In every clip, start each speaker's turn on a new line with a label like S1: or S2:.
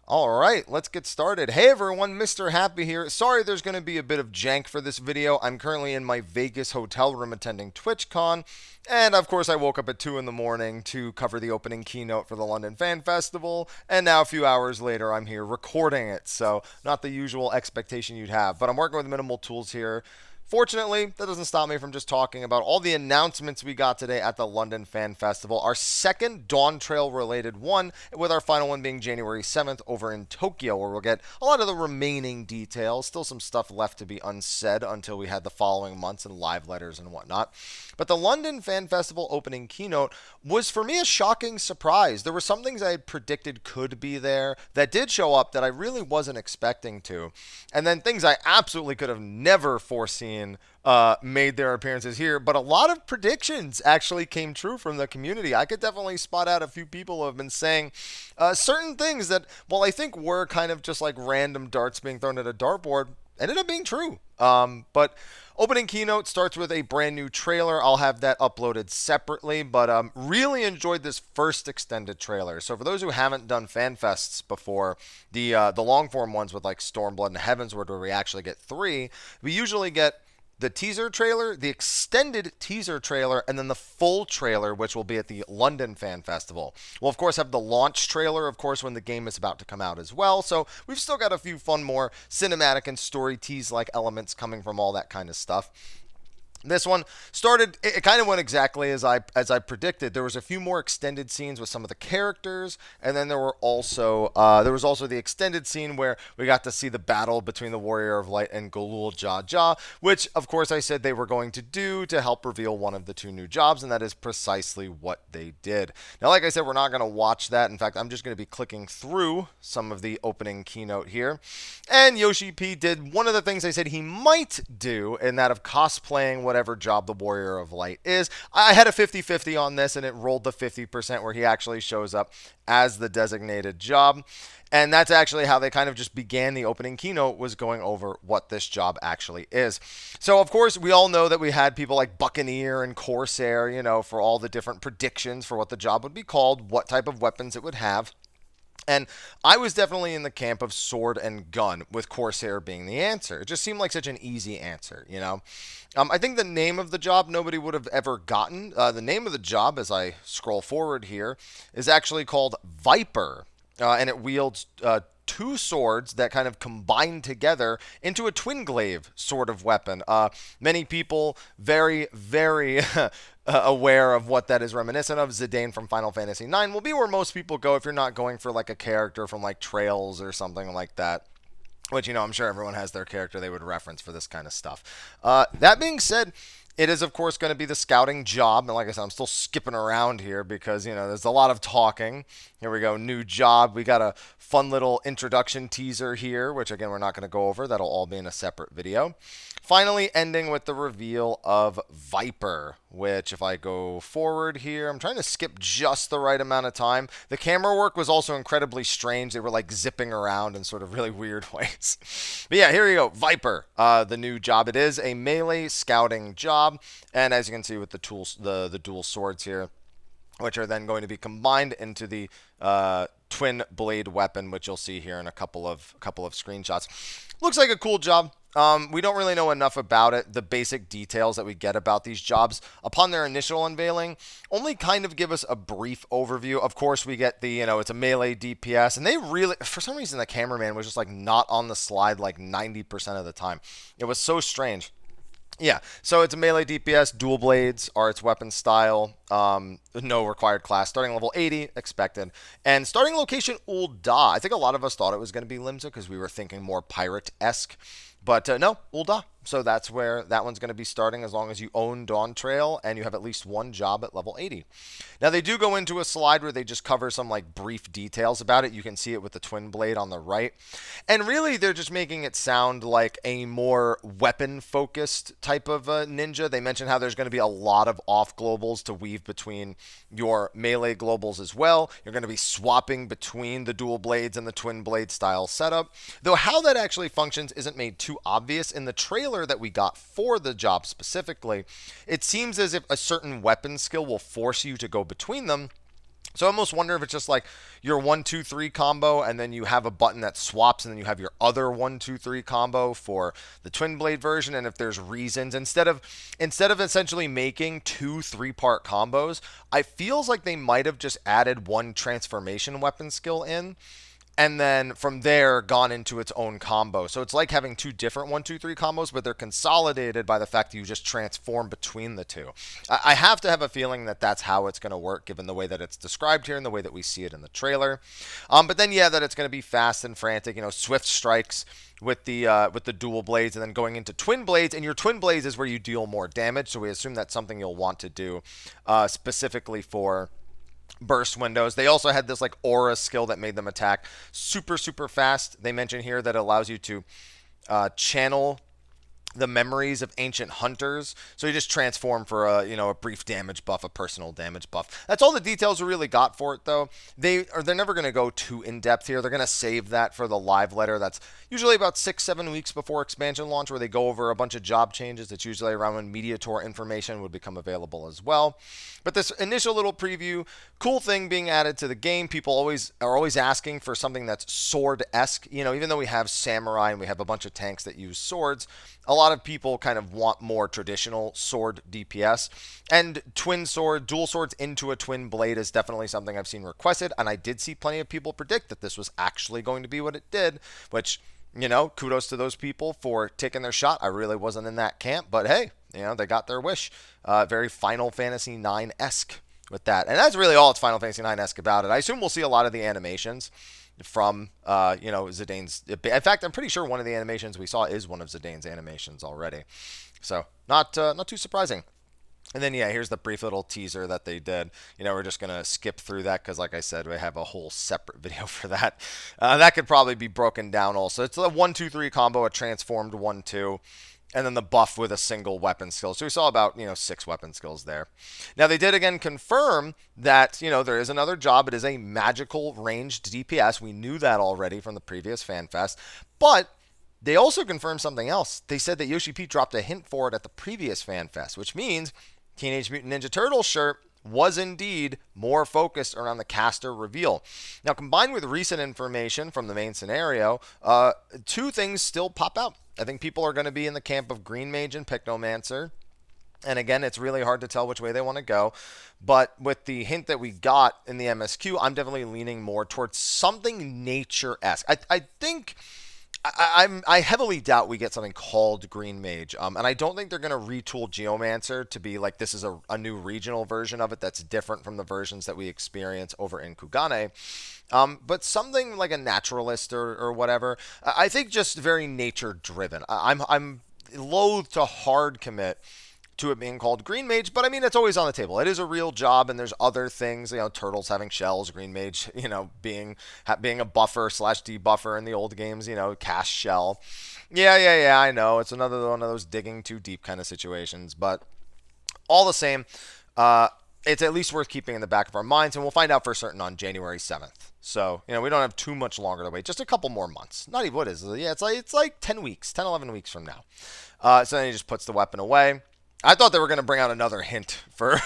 S1: All right, let's get started. Hey everyone, Mr. Happy here. Sorry there's going to be a bit of jank for this video. I'm currently in my Vegas hotel room attending TwitchCon, and of course I woke up at 2 in the morning to cover the opening keynote for the London Fan Festival, and now a few hours later I'm here recording it. So not the usual expectation you'd have, but I'm working with minimal tools here. Fortunately, that doesn't stop me from just talking about all the announcements we got today at the London Fan Festival. Our second Dawntrail related one, with our final one being January 7th over in Tokyo, where we'll get a lot of the remaining details. Still some stuff left to be unsaid until we had the following months and live letters and whatnot. But the London Fan Festival opening keynote was for me a shocking surprise. There were some things I had predicted could be there that did show up that I really wasn't expecting to. And then things I absolutely could have never foreseen made their appearances here, but a lot of predictions actually came true from the community. I could definitely spot out a few people who have been saying certain things that, well, I think were kind of just like random darts being thrown at a dartboard, ended up being true. But opening keynote starts with a brand new trailer. I'll have that uploaded separately, but really enjoyed this first extended trailer. So for those who haven't done fan fests before, the long form ones with like Stormblood and Heavensward, where we actually get three, we usually get the teaser trailer, the extended teaser trailer, and then the full trailer, which will be at the London Fan Festival. We'll, of course, have the launch trailer, of course, when the game is about to come out as well. So we've still got a few fun, more cinematic and story tease-like elements coming from all that kind of stuff. This one started, it kind of went exactly as I predicted. There was a few more extended scenes with some of the characters, and then there was also the extended scene where we got to see the battle between the Warrior of Light and Galul Jaja, which of course I said they were going to do to help reveal one of the two new jobs, and that is precisely what they did. Now, like I said, we're not going to watch that. In fact, I'm just going to be clicking through some of the opening keynote here. And Yoshi P did one of the things I said he might do, in that of cosplaying whatever job the Warrior of Light is. I had a 50-50 on this, and it rolled the 50% where he actually shows up as the designated job. And that's actually how they kind of just began the opening keynote, was going over what this job actually is. So, of course, we all know that we had people like Buccaneer and Corsair, for all the different predictions for what the job would be called, what type of weapons it would have. And I was definitely in the camp of sword and gun, with Corsair being the answer. It just seemed like such an easy answer, I think the name of the job nobody would have ever gotten. The name of the job, as I scroll forward here, is actually called VIPER, and it wields two swords that kind of combine together into a twin glaive sort of weapon. Many people very, very aware of what that is reminiscent of. Zidane from Final Fantasy IX will be where most people go if you're not going for like a character from like Trails or something like that. Which, I'm sure everyone has their character they would reference for this kind of stuff. That being said, it is, of course, going to be the scouting job. And like I said, I'm still skipping around here because, there's a lot of talking. Here we go, new job. We got a fun little introduction teaser here, which, again, we're not going to go over. That'll all be in a separate video. Finally, ending with the reveal of VIPER, which, if I go forward here, I'm trying to skip just the right amount of time. The camera work was also incredibly strange. They were, like, zipping around in sort of really weird ways. But yeah, here you go, VIPER, the new job. It is a melee scouting job. And as you can see with the tools, the dual swords here, which are then going to be combined into the twin blade weapon, which you'll see here in a couple of screenshots. Looks like a cool job. We don't really know enough about it. The basic details that we get about these jobs upon their initial unveiling only kind of give us a brief overview. Of course, we get the, it's a melee DPS, and they really, for some reason, the cameraman was just like not on the slide like 90% of the time. It was so strange. Yeah, so it's a melee DPS, dual blades are its weapon style, no required class, starting level 80, expected, and starting location Ul'dah. I think a lot of us thought it was going to be Limsa because we were thinking more pirate-esque, but no, Ul'dah. So that's where that one's going to be starting, as long as you own Dawntrail and you have at least one job at level 80. Now, they do go into a slide where they just cover some like brief details about it. You can see it with the twin blade on the right. And really, they're just making it sound like a more weapon-focused type of ninja. They mentioned how there's going to be a lot of off-globals to weave between your melee globals as well. You're going to be swapping between the dual blades and the twin blade style setup. Though how that actually functions isn't made too obvious in the trailer that we got for the job specifically. It seems as if a certain weapon skill will force you to go between them. So I almost wonder if it's just like your 1-2-3 combo, and then you have a button that swaps, and then you have your other 1-2-3 combo for the twin blade version. And if there's reasons, instead of essentially making 2 3-part combos, I feels like they might have just added one transformation weapon skill in, and then from there gone into its own combo. So it's like having two different 1-2-3 combos, but they're consolidated by the fact that you just transform between the two. I have to have a feeling that that's how it's going to work, given the way that it's described here and the way that we see it in the trailer. But then yeah, that it's going to be fast and frantic. Swift strikes with the dual blades, and then going into twin blades. And your twin blades is where you deal more damage. So we assume that's something you'll want to do specifically for burst windows. They also had this like aura skill that made them attack super, super fast. They mention here that it allows you to channel the memories of ancient hunters. So you just transform for a brief damage buff, a personal damage buff. That's all the details we really got for it, though. They're never going to go too in depth here. They're going to save that for the live letter. That's usually about 6-7 weeks before expansion launch, where they go over a bunch of job changes. It's usually around when media tour information would become available as well. But this initial little preview, cool thing being added to the game. People are always asking for something that's sword-esque. Even though we have samurai and we have a bunch of tanks that use swords, a lot of people kind of want more traditional sword DPS. And dual swords into a twin blade is definitely something I've seen requested. And I did see plenty of people predict that this was actually going to be what it did, which, kudos to those people for taking their shot. I really wasn't in that camp, but hey, they got their wish. Very Final Fantasy IX-esque with that. And that's really all it's Final Fantasy IX-esque about it. I assume we'll see a lot of the animations from Zidane's. In fact, I'm pretty sure one of the animations we saw is one of Zidane's animations already. So not too surprising. And then yeah, here's the brief little teaser that they did. We're just gonna skip through that because, like I said, we have a whole separate video for that. That could probably be broken down also. It's a 1-2-3 combo, a transformed 1-2. And then the buff with a single weapon skill. So we saw about, 6 weapon skills there. Now, they did again confirm that, there is another job. It is a magical ranged DPS. We knew that already from the previous FanFest. But they also confirmed something else. They said that Yoshi P dropped a hint for it at the previous FanFest, which means Teenage Mutant Ninja Turtles shirt was indeed more focused around the caster reveal. Now, combined with recent information from the main scenario, 2 things still pop out. I think people are going to be in the camp of Green Mage and Pycnomancer. And again, it's really hard to tell which way they want to go. But with the hint that we got in the MSQ, I'm definitely leaning more towards something nature-esque. I think... I heavily doubt we get something called Green Mage, and I don't think they're going to retool Geomancer to be like this is a new regional version of it that's different from the versions that we experience over in Kugane. But something like a naturalist or whatever. I think just very nature-driven. I'm loath to hard commit to it being called Green Mage, but I mean, it's always on the table. It is a real job, and there's other things, turtles having shells, Green Mage, being a buffer / debuffer in the old games, cast shell. Yeah, I know. It's another one of those digging too deep kind of situations, but all the same, it's at least worth keeping in the back of our minds, and we'll find out for certain on January 7th. So, we don't have too much longer to wait, just a couple more months. Not even, what is it? Yeah, it's like 10 weeks, 10, 11 weeks from now. So then he just puts the weapon away. I thought they were going to bring out another hint for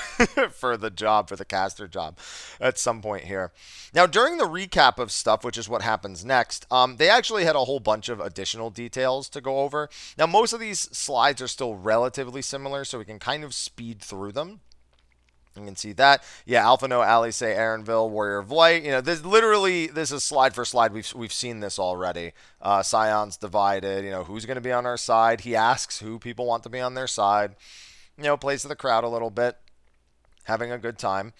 S1: for the caster job at some point here. Now, during the recap of stuff, which is what happens next, they actually had a whole bunch of additional details to go over. Now, most of these slides are still relatively similar, so we can kind of speed through them. You can see that. Yeah, Alpha No, Alice, Aaronville, Warrior of Light. This is slide for slide. We've seen this already. Scion's divided. Who's going to be on our side? He asks who people want to be on their side. Plays to the crowd a little bit. Having a good time.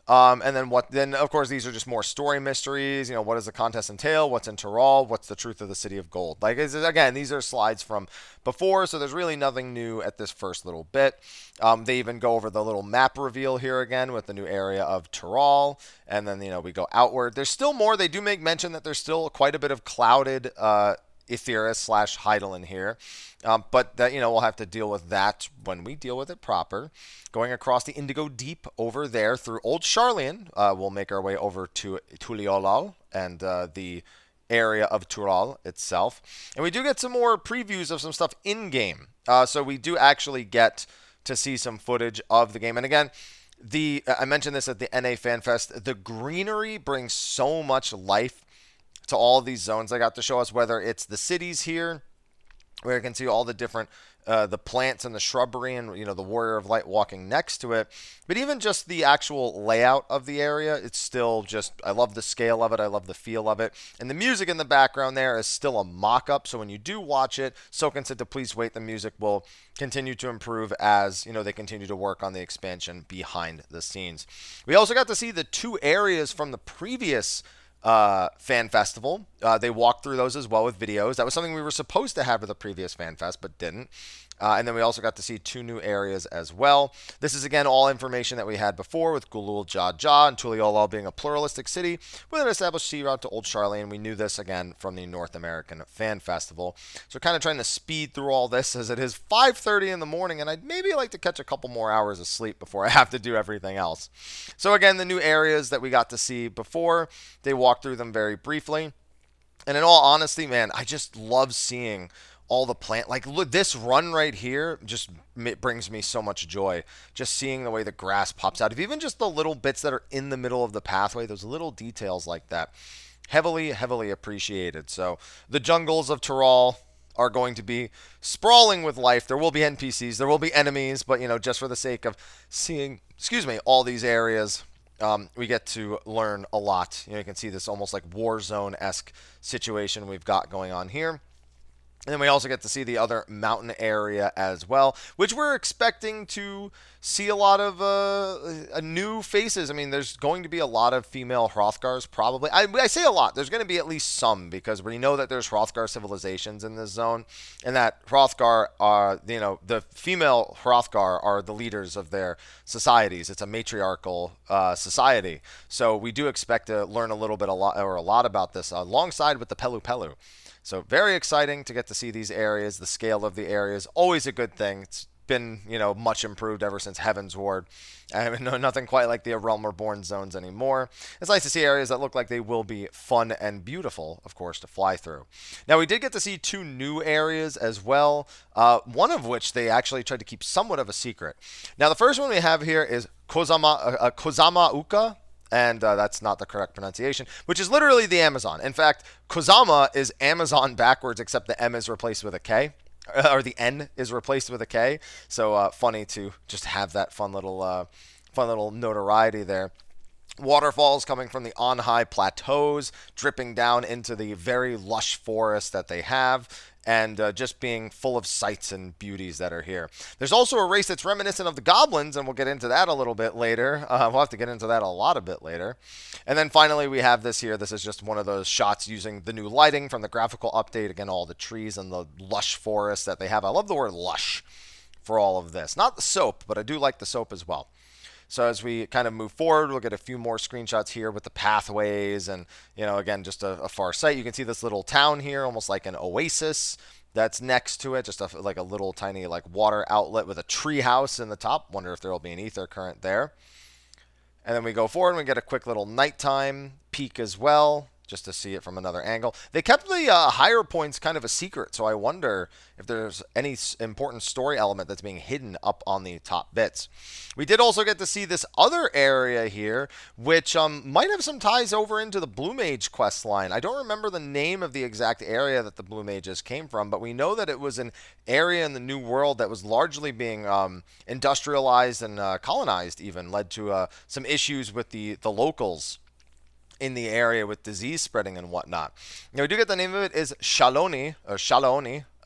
S1: And then of course, these are just more story mysteries. What does the contest entail? What's in Tyrol? What's the truth of the City of Gold? Again, these are slides from before, so there's really nothing new at this first little bit. They even go over the little map reveal here again with the new area of Tyrol. And then, we go outward. There's still more. They do make mention that there's still quite a bit of clouded Aetheris / Hydaelyn here. But that, we'll have to deal with that when we deal with it proper. Going across the Indigo Deep over there through Old Sharlayan, we'll make our way over to Tuliolal and the area of Tyrol itself. And we do get some more previews of some stuff in-game. So we do actually get to see some footage of the game. And again, I mentioned this at the NA Fan Fest. The greenery brings so much life to all of these zones they got to show us, whether it's the cities here, where you can see all the different the plants and the shrubbery and the Warrior of Light walking next to it. But even just the actual layout of the area, it's still just, I love the scale of it, I love the feel of it. And the music in the background there is still a mock-up, so when you do watch it, Soken said to please wait, the music will continue to improve as they continue to work on the expansion behind the scenes. We also got to see the 2 areas from the previous fan festival. They walked through those as well with videos. That was something we were supposed to have at the previous fan fest, but didn't. And then we also got to see 2 new areas as well. This is, again, all information that we had before, with Gulul Jaja and Tuliolal being a pluralistic city with an established sea route to Old Charlene. We knew this, again, from the North American Fan Festival. So we're kind of trying to speed through all this, as it is 5:30 in the morning, and I'd maybe like to catch a couple more hours of sleep before I have to do everything else. So, again, the new areas that we got to see before, they walked through them very briefly. And in all honesty, man, I just love seeing all the plant. Like, look, this run right here just brings me so much joy. Just seeing the way the grass pops out of even just the little bits that are in the middle of the pathway, those little details like that. Heavily, heavily appreciated. So the jungles of Tyrol are going to be sprawling with life. There will be NPCs, there will be enemies, but just for the sake of seeing, all these areas, we get to learn a lot. You can see this almost like Warzone-esque situation we've got going on here. And then we also get to see the other mountain area as well, which we're expecting to see a lot of new faces. I mean, there's going to be a lot of female Hrothgars, probably. I say a lot. There's going to be at least some, because we know that there's Hrothgar civilizations in this zone, and that Hrothgar are, the female Hrothgar are the leaders of their societies. It's a matriarchal society. So we do expect to learn a lot about this alongside with the Pelu Pelu. So very exciting to get to see these areas. The scale of the areas, always a good thing. It's been, much improved ever since Heaven's Ward. I mean, nothing quite like the Realm Reborn zones anymore. It's nice to see areas that look like they will be fun and beautiful, of course, to fly through. Now, we did get to see 2 new areas as well, one of which they actually tried to keep somewhat of a secret. Now, the first one we have here is Kozama Uka. And that's not the correct pronunciation, which is literally the Amazon. In fact, Kozama is Amazon backwards, except the M is replaced with a K, or the N is replaced with a K. So funny to just have that fun little notoriety there. Waterfalls coming from the on-high plateaus, dripping down into the very lush forest that they have, and just being full of sights and beauties that are here. There's also a race that's reminiscent of the goblins, and we'll get into that a little bit later. We'll have to get into that a bit later. And then finally, we have this here. This is just one of those shots using the new lighting from the graphical update. Again, all the trees and the lush forest that they have. I love the word lush for all of this. Not the soap, but I do like the soap as well. So as we kind of move forward, we'll get a few more screenshots here with the pathways and, again, just a far sight. You can see this little town here, almost like an oasis that's next to it, just like a little tiny water outlet with a tree house in the top. Wonder if there will be an ether current there. And then we go forward and we get a quick little nighttime peek as well, just to see it from another angle. They kept the higher points kind of a secret, so I wonder if there's any important story element that's being hidden up on the top bits. We did also get to see this other area here, which might have some ties over into the Blue Mage quest line. I don't remember the name of the exact area that the Blue Mages came from, but we know that it was an area in the New World that was largely being industrialized and colonized even, led to some issues with the locals in the area with disease spreading and whatnot. Now, we do get the name of it is Shaloni,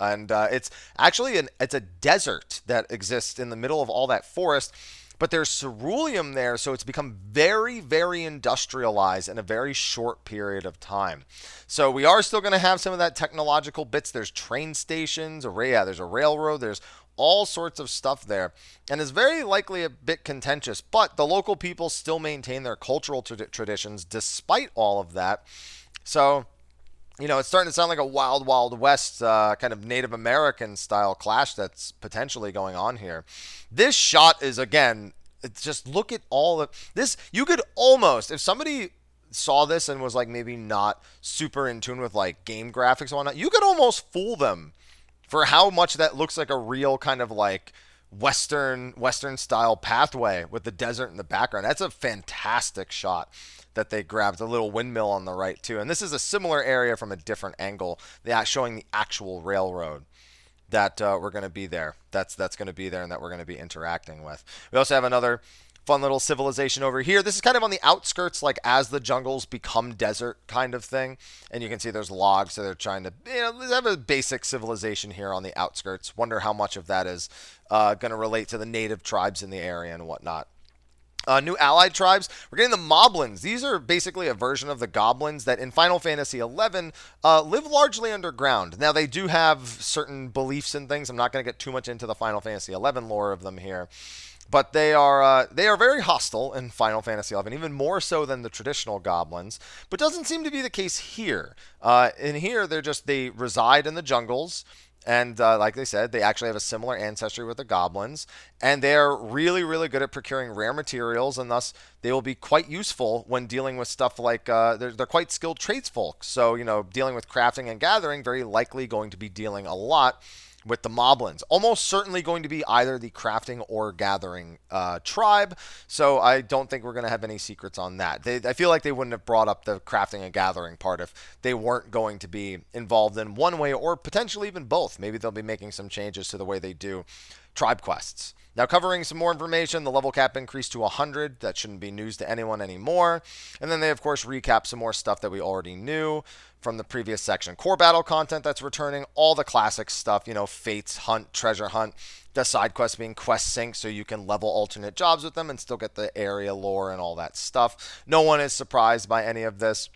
S1: and it's actually it's a desert that exists in the middle of all that forest, but there's ceruleum there, so it's become very, very industrialized in a very short period of time. So we are still going to have some of that technological bits. There's train stations, there's a railroad, there's all sorts of stuff there, and it's very likely a bit contentious, but the local people still maintain their cultural traditions despite all of that. So, it's starting to sound like a Wild Wild West kind of Native American style clash that's potentially going on here. This shot is, again, it's just look at all of this. You could almost, if somebody saw this and was maybe not super in tune with game graphics and whatnot, you could almost fool them for how much that looks like a real kind of Western style pathway with the desert in the background. That's a fantastic shot that they grabbed. A little windmill on the right too. And this is a similar area from a different angle, showing the actual railroad that we're going to be there. That's going to be there and that we're going to be interacting with. We also have another fun little civilization over here. This is kind of on the outskirts, like as the jungles become desert kind of thing. And you can see there's logs, so they're trying to have a basic civilization here on the outskirts. Wonder how much of that is going to relate to the native tribes in the area and whatnot. New allied tribes. We're getting the Moblins. These are basically a version of the goblins that in Final Fantasy XI live largely underground. Now, they do have certain beliefs and things. I'm not going to get too much into the Final Fantasy XI lore of them here. But they are very hostile in Final Fantasy XI, even more so than the traditional goblins. But doesn't seem to be the case here. In here, they reside in the jungles. And like they said, they actually have a similar ancestry with the goblins. And they're really, really good at procuring rare materials. And thus, they will be quite useful when dealing with stuff like, they're quite skilled tradesfolk. So, dealing with crafting and gathering, very likely going to be dealing a lot with the Moblins. Almost certainly going to be either the crafting or gathering tribe. So I don't think we're going to have any secrets on that. I feel like they wouldn't have brought up the crafting and gathering part if they weren't going to be involved in one way or potentially even both. Maybe they'll be making some changes to the way they do tribe quests. Now, covering some more information, the level cap increased to 100. That shouldn't be news to anyone anymore. And then they, of course, recap some more stuff that we already knew from the previous section. Core battle content that's returning, all the classic stuff, fates, hunt, treasure hunt, the side quests being quest sync so you can level alternate jobs with them and still get the area lore and all that stuff. No one is surprised by any of this.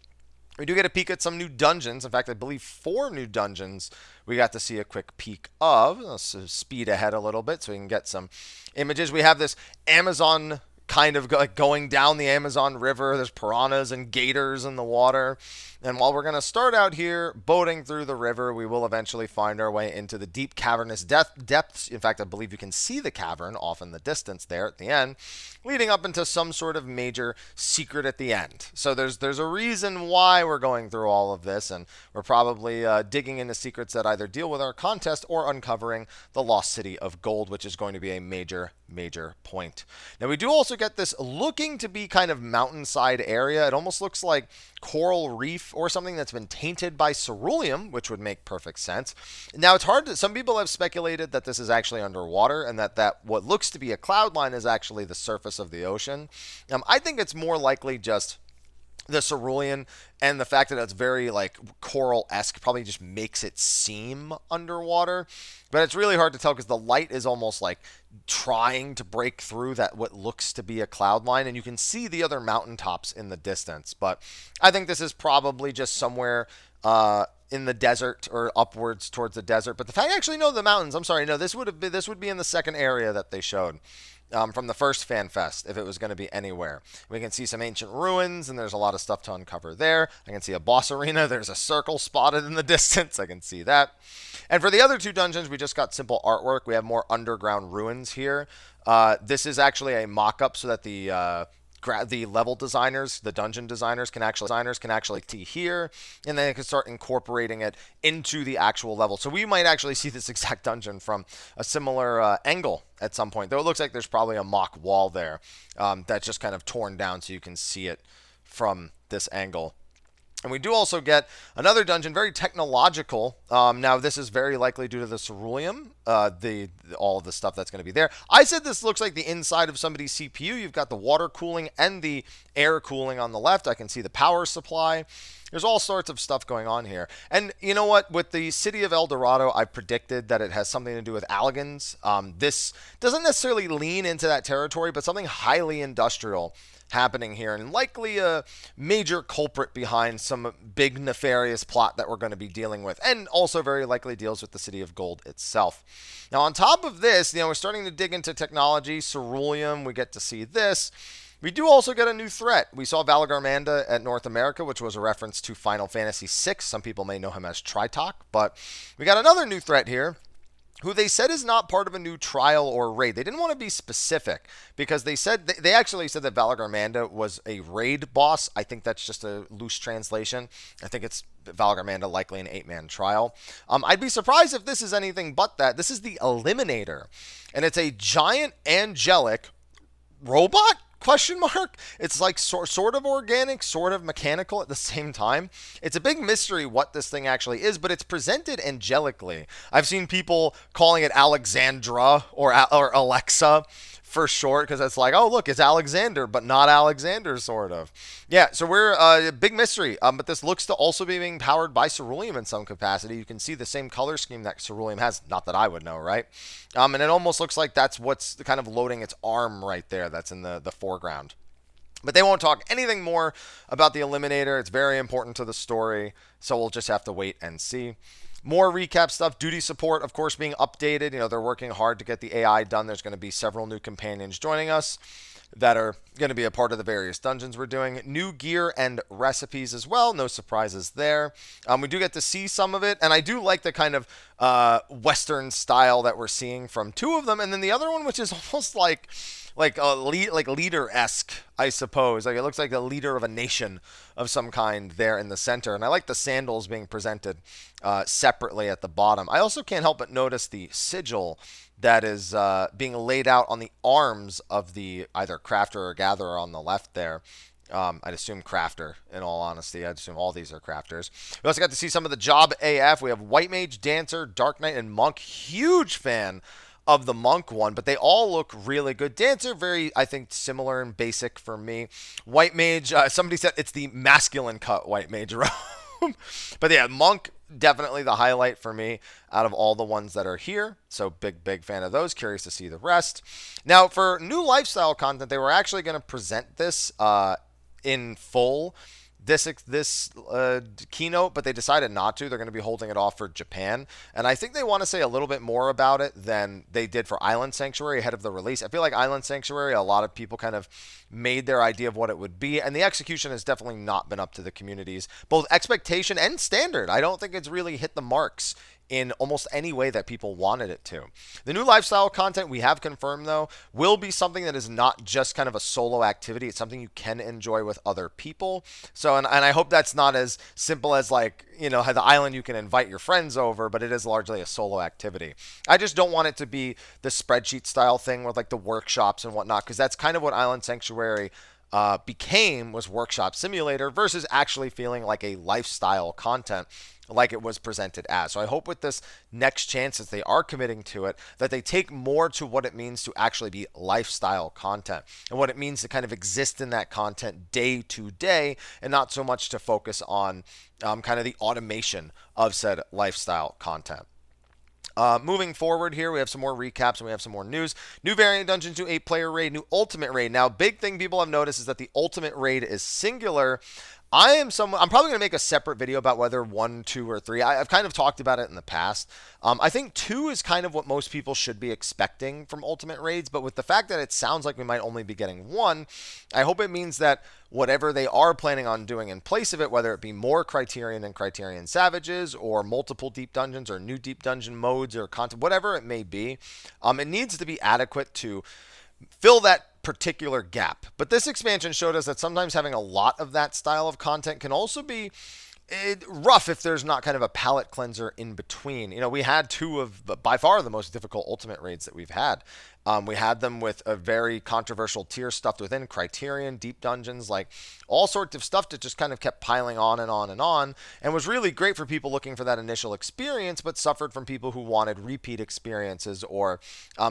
S1: We do get a peek at some new dungeons. In fact, I believe 4 new dungeons we got to see a quick peek of. Let's speed ahead a little bit so we can get some images. We have this Amazon kind of going down the Amazon River. There's piranhas and gators in the water. And while we're going to start out here boating through the river, we will eventually find our way into the deep cavernous depths. In fact, I believe you can see the cavern off in the distance there at the end, leading up into some sort of major secret at the end. So there's a reason why we're going through all of this, and we're probably digging into secrets that either deal with our contest or uncovering the lost city of gold, which is going to be a major point. Now, we do also get this looking to be kind of mountainside area. It almost looks like coral reef or something that's been tainted by ceruleum, which would make perfect sense. Now, it's hard to, some people have speculated that this is actually underwater and that what looks to be a cloud line is actually the surface of the ocean. I think it's more likely just the cerulean, and the fact that it's very like coral-esque probably just makes it seem underwater. But it's really hard to tell because the light is almost like trying to break through that what looks to be a cloud line, and you can see the other mountaintops in the distance. But I think this is probably just somewhere in the desert or upwards towards the desert. But the fact, actually, no, the mountains. I'm sorry, no, this would be in the second area that they showed. From the first Fan Fest, if it was going to be anywhere. We can see some ancient ruins, and there's a lot of stuff to uncover there. I can see a boss arena. There's a circle spotted in the distance. I can see that. And for the other 2 dungeons, we just got simple artwork. We have more underground ruins here. This is actually a mock-up so that the level designers, the dungeon designers can actually see here, and then they can start incorporating it into the actual level. So we might actually see this exact dungeon from a similar angle at some point, though it looks like there's probably a mock wall there that's just kind of torn down so you can see it from this angle. And we do also get another dungeon, very technological. Now, this is very likely due to the ceruleum, all of the stuff that's going to be there. I said this looks like the inside of somebody's CPU. You've got the water cooling and the air cooling on the left. I can see the power supply. There's all sorts of stuff going on here. And you know what? With the city of El Dorado, I predicted that it has something to do with Allagans. This doesn't necessarily lean into that territory, but something highly industrial happening here, and likely a major culprit behind some big nefarious plot that we're going to be dealing with, and also very likely deals with the City of Gold itself. Now, on top of this, we're starting to dig into technology, ceruleum, we get to see this. We do also get a new threat. We saw Valagarmanda at North America, which was a reference to Final Fantasy VI. Some people may know him as Tritok, but we got another new threat here. who they said is not part of a new trial or raid. They didn't want to be specific because they said they actually said that Valgarmanda was a raid boss. I think that's just a loose translation. I think it's Valgarmanda likely an 8-man trial. I'd be surprised if this is anything but that. This is the Eliminator, and it's a giant angelic robot? Question mark? It's like sort of organic, sort of mechanical at the same time. It's a big mystery what this thing actually is, but it's presented angelically. I've seen people calling it Alexandra or Alexa for short, because it's like, oh, look, it's Alexander, but not Alexander, sort of. Yeah, so we're a big mystery, but this looks to also be being powered by Ceruleum in some capacity. You can see the same color scheme that Ceruleum has, not that I would know, right? And it almost looks like that's what's kind of loading its arm right there that's in the foreground. But they won't talk anything more about the Eliminator. It's very important to the story, so we'll just have to wait and see. More recap stuff. Duty support, of course, being updated. You know, they're working hard to get the AI done. There's going to be several new companions joining us that are going to be a part of the various dungeons we're doing. New gear and recipes as well. No surprises there. We do get to see some of it, and I do like the kind of Western style that we're seeing from two of them, and then the other one, which is almost like leader-esque, I suppose. Like it looks like a leader of a nation of some kind there in the center. And I like the sandals being presented separately at the bottom. I also can't help but notice the sigil that is being laid out on the arms of the either crafter or gatherer on the left there. I'd assume crafter, in all honesty. I'd assume all these are crafters. We also got to see some of the job AF. We have White Mage, Dancer, Dark Knight, and Monk. Huge fan of the Monk one, but they all look really good. Dancer, very, I think, similar and basic for me. White Mage, somebody said it's the masculine cut White Mage robe. But yeah, Monk, definitely the highlight for me out of all the ones that are here. So big fan of those. Curious to see the rest. Now, for new lifestyle content, they were actually going to present this in full this keynote, but they decided not to. They're going to be holding it off for Japan, and I think they want to say a little bit more about it than they did for Island Sanctuary ahead of the release. I feel like Island Sanctuary, a lot of people kind of made their idea of what it would be, and the execution has definitely not been up to the community's both expectation and standard. I don't think it's really hit the marks in almost any way that people wanted it to. The new lifestyle content we have confirmed, though, will be something that is not just kind of a solo activity. It's something you can enjoy with other people. So, and I hope that's not as simple as like, you know, the island you can invite your friends over, but it is largely a solo activity. I just don't want it to be the spreadsheet style thing with like the workshops and whatnot, because that's kind of what Island Sanctuary became, was workshop simulator versus actually feeling like a lifestyle content like it was presented as. So I hope with this next chance, as they are committing to it, that they take more to what it means to actually be lifestyle content and what it means to kind of exist in that content day to day, and not so much to focus on kind of the automation of said lifestyle content. Moving forward here, we have some more recaps and we have some more news. New variant dungeons, new 8-player raid, new ultimate raid. Now, big thing people have noticed is that the ultimate raid is singular. I'm probably going to make a separate video about whether 1, 2, or 3. I've kind of talked about it in the past. I think 2 is kind of what most people should be expecting from ultimate raids, but with the fact that it sounds like we might only be getting 1, I hope it means that whatever they are planning on doing in place of it, whether it be more Criterion and Criterion Savages, or multiple deep dungeons, or new deep dungeon modes, or content, whatever it may be, it needs to be adequate to fill that particular gap. But this expansion showed us that sometimes having a lot of that style of content can also be rough if there's not kind of a palate cleanser in between. You know, we had 2 of by far the most difficult ultimate raids that we've had. We had them with a very controversial tier stuffed within Criterion, deep dungeons, like all sorts of stuff that just kind of kept piling on and on and on, and was really great for people looking for that initial experience, but suffered from people who wanted repeat experiences or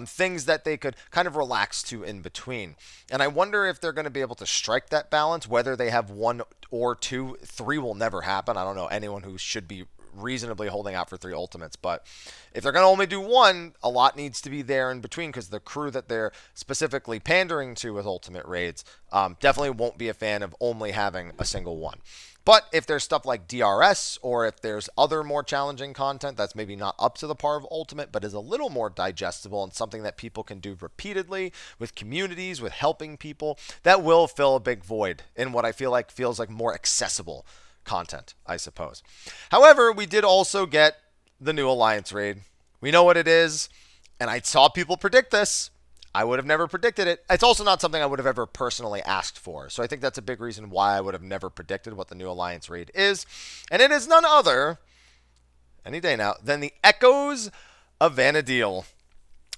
S1: things that they could kind of relax to in between. And I wonder if they're going to be able to strike that balance, whether they have 1 or 2. 3 will never happen. I don't know anyone who should be reasonably holding out for 3 ultimates, but if they're going to only do 1, a lot needs to be there in between, because the crew that they're specifically pandering to with ultimate raids definitely won't be a fan of only having a single one. But if there's stuff like DRS, or if there's other more challenging content that's maybe not up to the par of ultimate, but is a little more digestible and something that people can do repeatedly with communities, with helping people, that will fill a big void in what I feel like feels like more accessible content, I suppose. However, we did also get the new Alliance raid. We know what it is, and I saw people predict this. I would have never predicted it. It's also not something I would have ever personally asked for. So I think that's a big reason why I would have never predicted what the new Alliance raid is. And it is none other, any day now, than the Echoes of Vana'diel.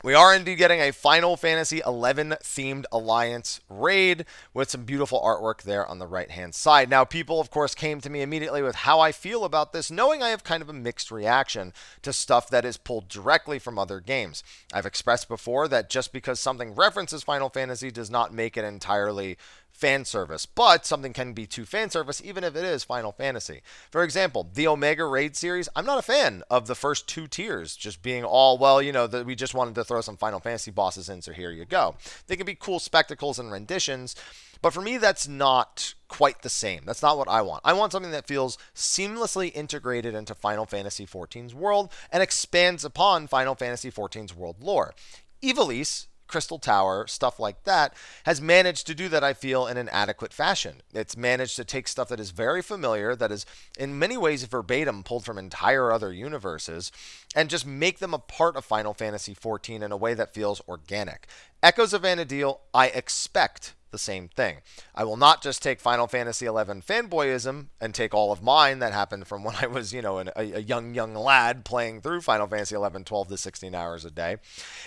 S1: We are indeed getting a Final Fantasy XI themed Alliance raid with some beautiful artwork there on the right-hand side. Now, people, of course, came to me immediately with how I feel about this, knowing I have kind of a mixed reaction to stuff that is pulled directly from other games. I've expressed before that just because something references Final Fantasy does not make it entirely fan service, but something can be too fan service even if it is Final Fantasy. For example, the Omega Raid series, I'm not a fan of the first 2 tiers just being all, well, you know, that we just wanted to throw some Final Fantasy bosses in, so here you go. They can be cool spectacles and renditions, but for me, that's not quite the same. That's not what I want. I want something that feels seamlessly integrated into Final Fantasy XIV's world and expands upon Final Fantasy XIV's world lore. Ivalice, Crystal Tower, stuff like that, has managed to do that, I feel, in an adequate fashion. It's managed to take stuff that is very familiar, that is in many ways verbatim pulled from entire other universes, and just make them a part of Final Fantasy XIV in a way that feels organic. Echoes of Vana'diel, I expect the same thing. I will not just take Final Fantasy XI fanboyism and take all of mine that happened from when I was, you know, a young lad playing through Final Fantasy XI 12 to 16 hours a day,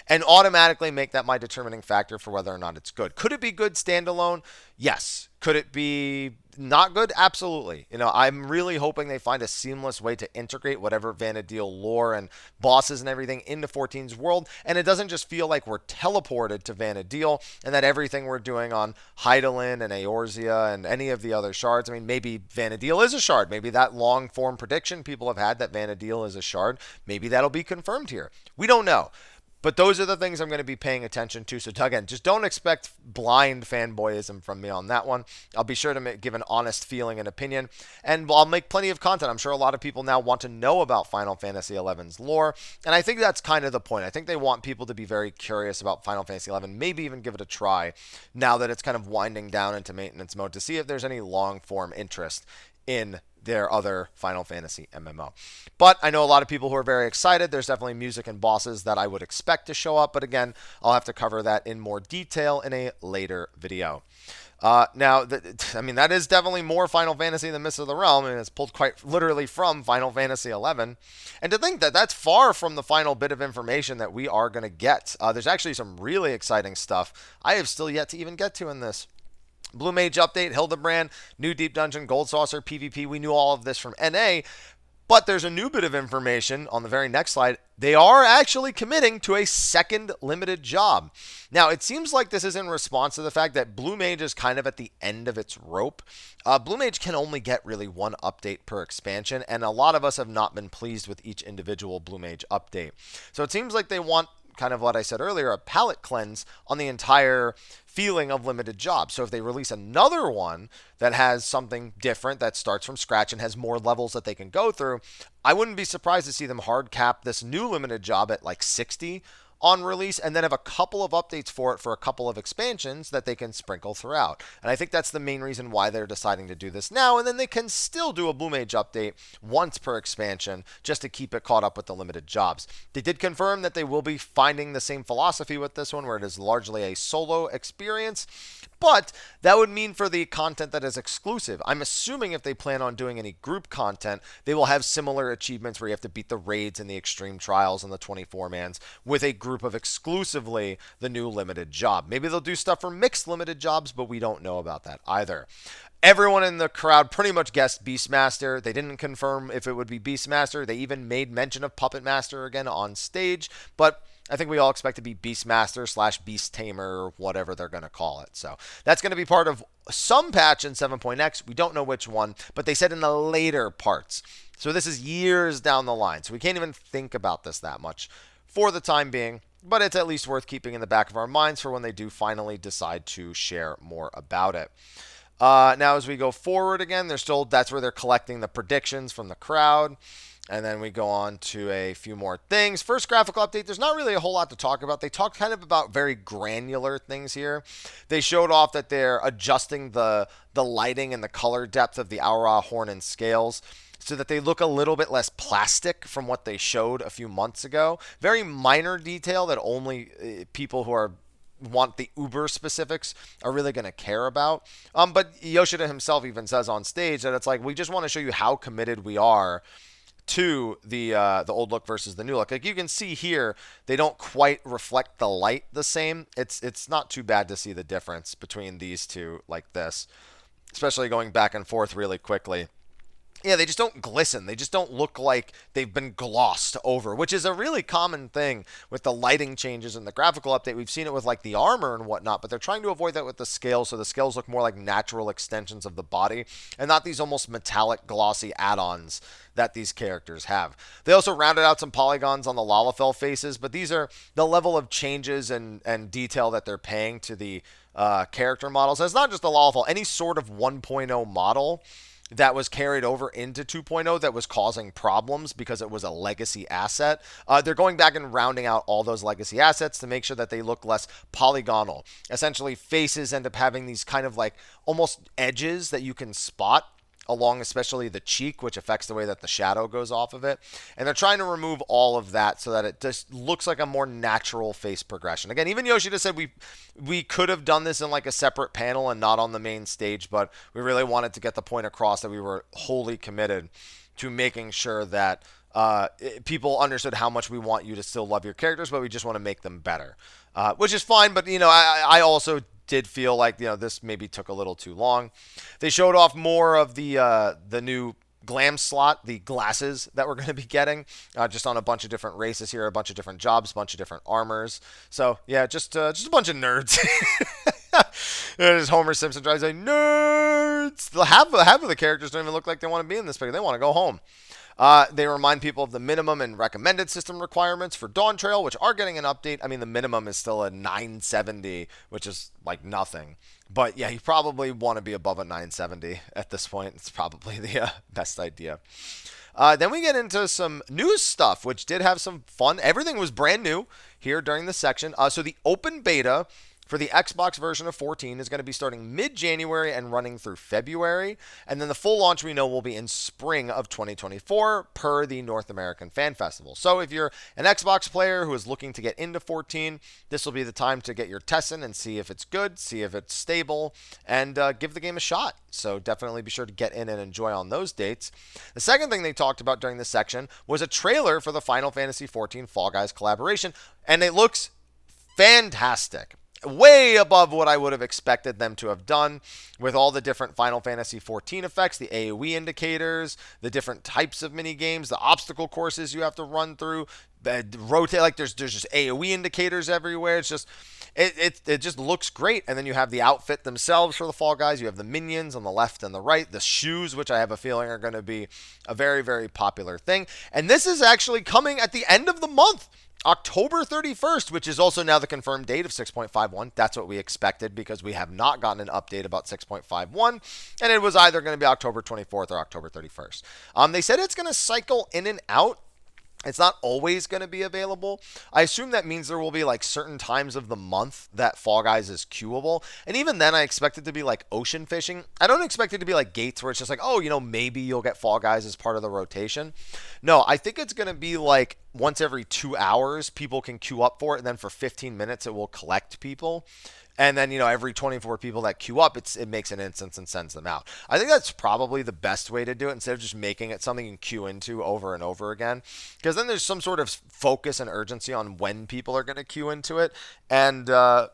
S1: and automatically make that my determining factor for whether or not it's good. Could it be good standalone? Yes. Could it be not good? Absolutely. You know, I'm really hoping they find a seamless way to integrate whatever Vana'diel lore and bosses and everything into 14's world, and it doesn't just feel like we're teleported to Vana'diel and that everything we're doing on Hydaelyn and Eorzea and any of the other shards, I mean, maybe Vana'diel is a shard. Maybe that long-form prediction people have had that Vana'diel is a shard, maybe that'll be confirmed here. We don't know. But those are the things I'm going to be paying attention to. So again, just don't expect blind fanboyism from me on that one. I'll be sure to give an honest feeling and opinion. And I'll make plenty of content. I'm sure a lot of people now want to know about Final Fantasy XI's lore. And I think that's kind of the point. I think they want people to be very curious about Final Fantasy XI. Maybe even give it a try now that it's kind of winding down into maintenance mode to see if there's any long-form interest in their other Final Fantasy MMO. But I know a lot of people who are very excited. There's definitely music and bosses that I would expect to show up, but again, I'll have to cover that in more detail in a later video. Now, that is definitely more Final Fantasy than Mists of the Realm, and it's pulled quite literally from Final Fantasy XI. And to think that that's far from the final bit of information that we are going to get. There's actually some really exciting stuff I have still yet to even get to in this. Blue Mage update, Hildebrand, new Deep Dungeon, Gold Saucer, PvP. We knew all of this from NA, but there's a new bit of information on the very next slide. They are actually committing to a second limited job. Now, it seems like this is in response to the fact that Blue Mage is kind of at the end of its rope. Blue Mage can only get really one update per expansion, and a lot of us have not been pleased with each individual Blue Mage update. So it seems like they want kind of what I said earlier, a palette cleanse on the entire feeling of limited jobs. So if they release another one that has something different that starts from scratch and has more levels that they can go through, I wouldn't be surprised to see them hard cap this new limited job at like 60 on release, and then have a couple of updates for it for a couple of expansions that they can sprinkle throughout. And I think that's the main reason why they're deciding to do this now, and then they can still do a Blue Mage update once per expansion just to keep it caught up with the limited jobs. They did confirm that they will be finding the same philosophy with this one, where it is largely a solo experience, but that would mean for the content that is exclusive. I'm assuming if they plan on doing any group content, they will have similar achievements where you have to beat the raids and the extreme trials and the 24-mans with a group of exclusively the new limited job. Maybe they'll do stuff for mixed limited jobs, but we don't know about that either. Everyone in the crowd pretty much guessed Beastmaster. They didn't confirm if it would be Beastmaster. They even made mention of Puppet Master again on stage, but I think we all expect to be Beastmaster / Beast Tamer or whatever they're going to call it. So that's going to be part of some patch in 7.x. We don't know which one, but they said in the later parts. So this is years down the line. So we can't even think about this that much for the time being, but it's at least worth keeping in the back of our minds for when they do finally decide to share more about it. Now, as we go forward again, that's where they're collecting the predictions from the crowd. And then we go on to a few more things. First graphical update, there's not really a whole lot to talk about. They talked kind of about very granular things here. They showed off that they're adjusting the lighting and the color depth of the Aura horn and scales so that they look a little bit less plastic from what they showed a few months ago. Very minor detail that only people who want the uber specifics are really going to care about. But Yoshida himself even says on stage that it's like, we just want to show you how committed we are to the old look versus the new look. Like you can see here, they don't quite reflect the light the same. It's not too bad to see the difference between these two like this, especially going back and forth really quickly. Yeah, they just don't glisten. They just don't look like they've been glossed over, which is a really common thing with the lighting changes in the graphical update. We've seen it with like the armor and whatnot, but they're trying to avoid that with the scales, so the scales look more like natural extensions of the body and not these almost metallic glossy add-ons that these characters have. They also rounded out some polygons on the Lalafell faces, but these are the level of changes and detail that they're paying to the character models. And it's not just the Lalafell, any sort of 1.0 model that was carried over into 2.0 that was causing problems because it was a legacy asset. They're going back and rounding out all those legacy assets to make sure that they look less polygonal. Essentially, faces end up having these kind of like almost edges that you can spot along especially the cheek, which affects the way that the shadow goes off of it. And they're trying to remove all of that so that it just looks like a more natural face progression. Again, even Yoshida said we could have done this in like a separate panel and not on the main stage, but we really wanted to get the point across that we were wholly committed to making sure that people understood how much we want you to still love your characters, but we just want to make them better, which is fine. But, you know, I also did feel like, you know, this maybe took a little too long. They showed off more of the new glam slot, the glasses that we're going to be getting, just on a bunch of different races here, a bunch of different jobs, a bunch of different armors. So yeah, just a bunch of nerds. As Homer Simpson tries to say, nerds. Half of the characters don't even look like they want to be in this picture. They want to go home. They remind people of the minimum and recommended system requirements for Dawntrail, which are getting an update. I mean, the minimum is still a 970, which is like nothing. But yeah, you probably want to be above a 970 at this point. It's probably the best idea. Then we get into some news stuff, which did have some fun. Everything was brand new here during this section. So the open beta for the Xbox version of 14 is going to be starting mid-January and running through February. And then the full launch we know will be in spring of 2024 per the North American Fan Festival. So if you're an Xbox player who is looking to get into 14, this will be the time to get your tests in and see if it's good, see if it's stable, and give the game a shot. So definitely be sure to get in and enjoy on those dates. The second thing they talked about during this section was a trailer for the Final Fantasy XIV Fall Guys collaboration, and it looks fantastic. Way above what I would have expected them to have done with all the different Final Fantasy XIV effects, the AoE indicators, the different types of mini games, the obstacle courses you have to run through, rotate, like there's just AoE indicators everywhere. It's just it just looks great. And then you have the outfit themselves for the Fall Guys. You have the minions on the left and the right, the shoes, which I have a feeling are going to be a very, very popular thing. And this is actually coming at the end of the month. October 31st, which is also now the confirmed date of 6.51. That's what we expected because we have not gotten an update about 6.51, and it was either going to be October 24th or October 31st. They said it's going to cycle in and out. It's not always going to be available. I assume that means there will be like certain times of the month that Fall Guys is queuable. And even then, I expect it to be like ocean fishing. I don't expect it to be like Gates where it's just like, oh, you know, maybe you'll get Fall Guys as part of the rotation. No, I think it's going to be like once every 2 hours, people can queue up for it. And then for 15 minutes, it will collect people. And then, you know, every 24 people that queue up, it makes an instance and sends them out. I think that's probably the best way to do it instead of just making it something you can queue into over and over again. Because then there's some sort of focus and urgency on when people are going to queue into it. And I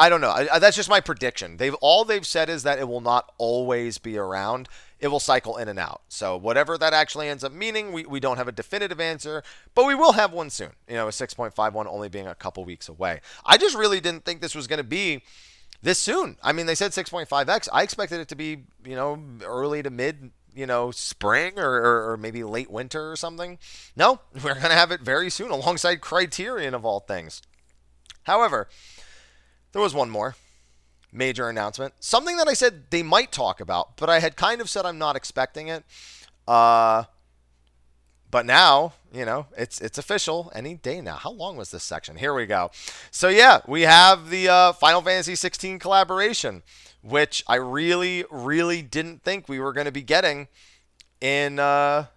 S1: don't know. That's just my prediction. They've said is that it will not always be around. It will cycle in and out. So whatever that actually ends up meaning, we don't have a definitive answer, but we will have one soon. You know, with 6.51 only being a couple weeks away. I just really didn't think this was going to be this soon. I mean, they said 6.5x. I expected it to be, you know, early to mid, you know, spring or maybe late winter or something. No, we're going to have it very soon alongside Criterion of all things. However, there was one more. major announcement. Something that I said they might talk about, but I had kind of said I'm not expecting it. Uh, but now, it's official any day now. How long was this section? Here we go. So yeah, we have the Final Fantasy 16 collaboration, which I really, really didn't think we were going to be getting in. I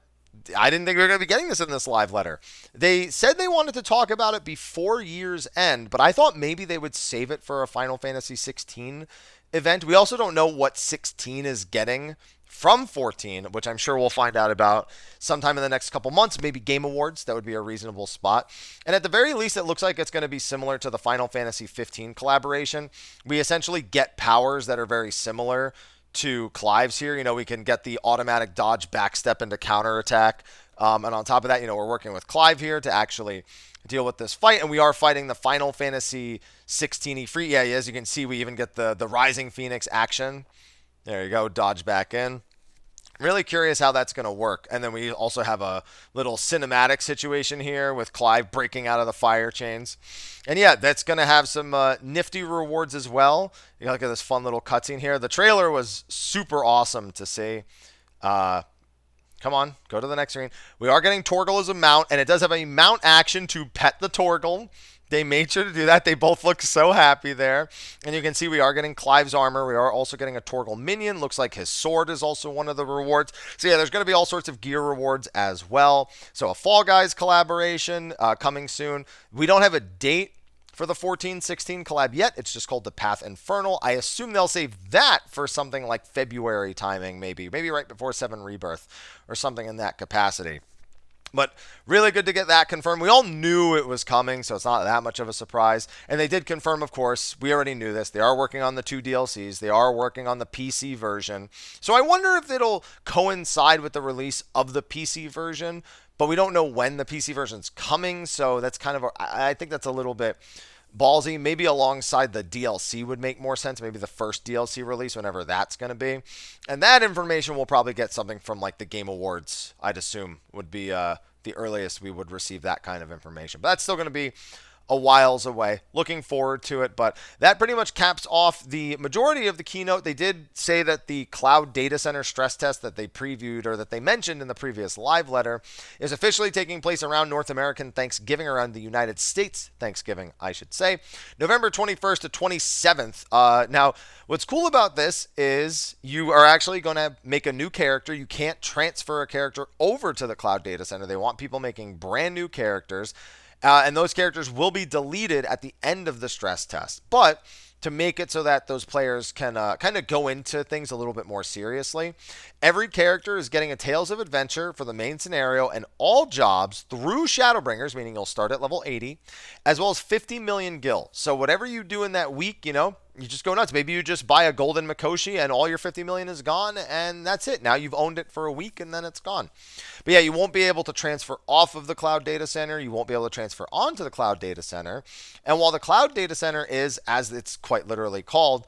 S1: didn't think we were going to be getting this in this live letter. They said they wanted to talk about it before year's end, but I thought maybe they would save it for a Final Fantasy 16 event. We also don't know what 16 is getting from 14, which I'm sure we'll find out about sometime in the next couple months. Maybe Game Awards, that would be a reasonable spot. And at the very least, it looks like it's going to be similar to the Final Fantasy 15 collaboration. We essentially get powers that are very similar to Clive's here. We can get the automatic dodge backstep into counterattack. And on top of that, we're working with Clive here to actually deal with this fight. And we are fighting the Final Fantasy 16 free. Yeah, as you can see, we even get the Rising Phoenix action. There you go, dodge back in. Really curious how that's going to work. And then we also have a little cinematic situation here with Clive breaking out of the fire chains. And yeah, that's going to have some nifty rewards as well. You look at this fun little cutscene here. The trailer was super awesome to see. Come on, go to the next screen. We are getting Torgal as a mount, and it does have a mount action to pet the Torgal. They made sure to do that. They both look so happy there. And you can see we are getting Clive's armor. We are also getting a Torgal minion. Looks like his sword is also one of the rewards. So yeah, there's going to be all sorts of gear rewards as well. So a Fall Guys collaboration coming soon. We don't have a date for the 14-16 collab yet. It's just called the Path Infernal. I assume they'll save that for something like February timing, maybe right before 7 Rebirth or something in that capacity. But really good to get that confirmed. We all knew it was coming, so it's not that much of a surprise. And they did confirm, of course, we already knew this. They are working on the 2 DLCs. They are working on the PC version. So I wonder if it'll coincide with the release of the PC version. But we don't know when the PC version's coming, so that's kind of, I think that's a little bit ballsy. Maybe alongside the DLC would make more sense. Maybe the first DLC release, whenever that's going to be. And that information we'll probably get something from like the Game Awards, I'd assume, would be the earliest we would receive that kind of information. But that's still going to be a whiles away. Looking forward to it, but that pretty much caps off the majority of the keynote. They did say that the cloud data center stress test that they previewed or that they mentioned in the previous live letter is officially taking place around North American Thanksgiving, around the United States Thanksgiving, I should say, November 21st to 27th. Now, what's cool about this is you are actually going to make a new character. You can't transfer a character over to the cloud data center. They want people making brand new characters. And those characters will be deleted at the end of the stress test. But to make it so that those players can kind of go into things a little bit more seriously, every character is getting a Tales of Adventure for the main scenario and all jobs through Shadowbringers, meaning you'll start at level 80, as well as 50 million gil. So whatever you do in that week, you just go nuts. Maybe you just buy a golden Mikoshi and all your 50 million is gone, and that's it. Now you've owned it for a week and then it's gone. But yeah, you won't be able to transfer off of the cloud data center. You won't be able to transfer onto the cloud data center. And while the cloud data center is, as it's quite literally called,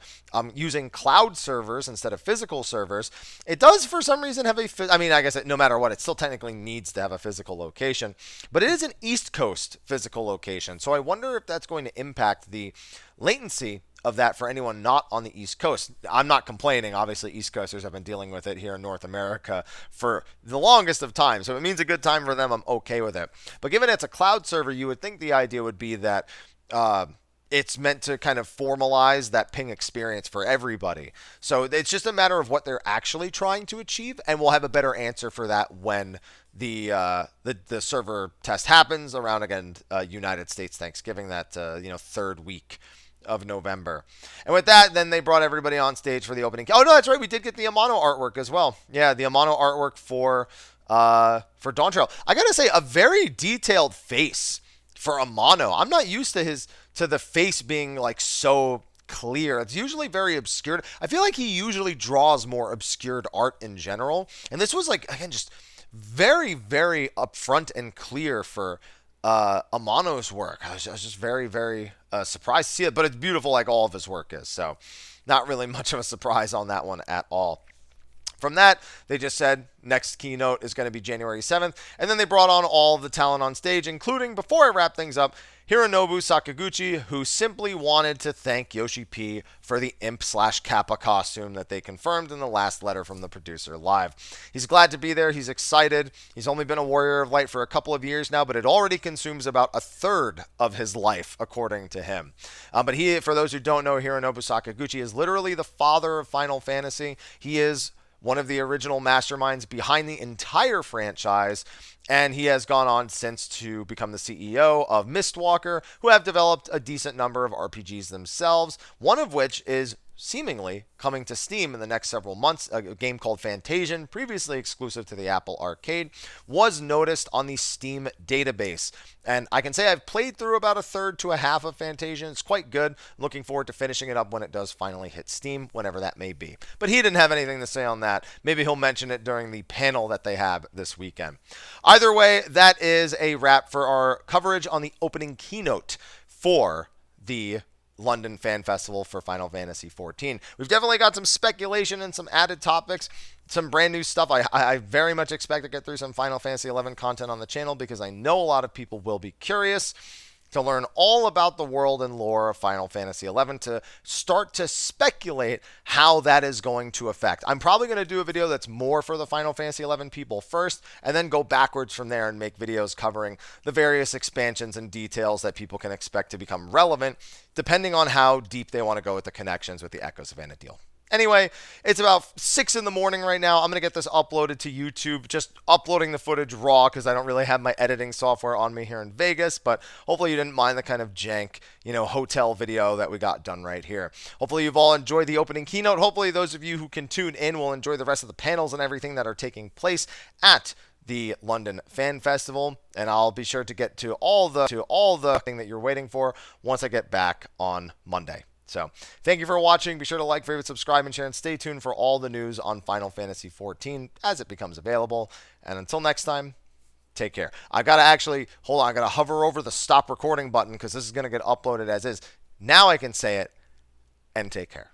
S1: using cloud servers instead of physical servers, it does for some reason have I guess no matter what, it still technically needs to have a physical location. But it is an East Coast physical location. So I wonder if that's going to impact the latency of that for anyone not on the East Coast. I'm not complaining. Obviously, East Coasters have been dealing with it here in North America for the longest of time. So if it means a good time for them, I'm okay with it. But given it's a cloud server, you would think the idea would be that it's meant to kind of formalize that ping experience for everybody. So it's just a matter of what they're actually trying to achieve, and we'll have a better answer for that when the server test happens around, again, United States Thanksgiving, that third week of November. And with that, then they brought everybody on stage for the opening. Oh no, that's right, we did get the Amano artwork as well. Yeah, the Amano artwork for Dawntrail. I gotta say, a very detailed face for Amano. I'm not used to the face being like so clear. It's usually very obscured. I feel like he usually draws more obscured art in general, and this was like, again, just very, very upfront and clear for Amano's work. I was just very, very surprised to see it, but it's beautiful like all of his work is, so not really much of a surprise on that one at all. From that, they just said next keynote is going to be January 7th, and then they brought on all of the talent on stage, including, before I wrap things up, Hironobu Sakaguchi, who simply wanted to thank Yoshi P for the Imp/Kappa costume that they confirmed in the last letter from the producer live. He's glad to be there. He's excited. He's only been a Warrior of Light for a couple of years now, but it already consumes about a third of his life, according to him. But he, for those who don't know, Hironobu Sakaguchi is literally the father of Final Fantasy. He is one of the original masterminds behind the entire franchise, and he has gone on since to become the CEO of Mistwalker, who have developed a decent number of RPGs themselves, one of which is seemingly coming to Steam in the next several months. A game called Fantasian, previously exclusive to the Apple Arcade, was noticed on the Steam database. And I can say I've played through about a third to a half of Fantasian. It's quite good. Looking forward to finishing it up when it does finally hit Steam, whenever that may be. But he didn't have anything to say on that. Maybe he'll mention it during the panel that they have this weekend. Either way, that is a wrap for our coverage on the opening keynote for the London Fan Festival for Final Fantasy XIV. We've definitely got some speculation and some added topics, some brand new stuff. I very much expect to get through some Final Fantasy XI content on the channel because I know a lot of people will be curious to learn all about the world and lore of Final Fantasy XI, to start to speculate how that is going to affect. I'm probably going to do a video that's more for the Final Fantasy XI people first, and then go backwards from there and make videos covering the various expansions and details that people can expect to become relevant, depending on how deep they want to go with the connections with the Echoes of Vana'diel. Anyway, it's about 6 in the morning right now. I'm going to get this uploaded to YouTube, just uploading the footage raw because I don't really have my editing software on me here in Vegas, but hopefully you didn't mind the kind of jank, hotel video that we got done right here. Hopefully you've all enjoyed the opening keynote. Hopefully those of you who can tune in will enjoy the rest of the panels and everything that are taking place at the London Fan Festival, and I'll be sure to get to all the thing that you're waiting for once I get back on Monday. So, thank you for watching. Be sure to like, favorite, subscribe, and share, and stay tuned for all the news on Final Fantasy XIV as it becomes available. And until next time, take care. I got to actually, hold on, I got to hover over the stop recording button because this is going to get uploaded as is. Now I can say it, and take care.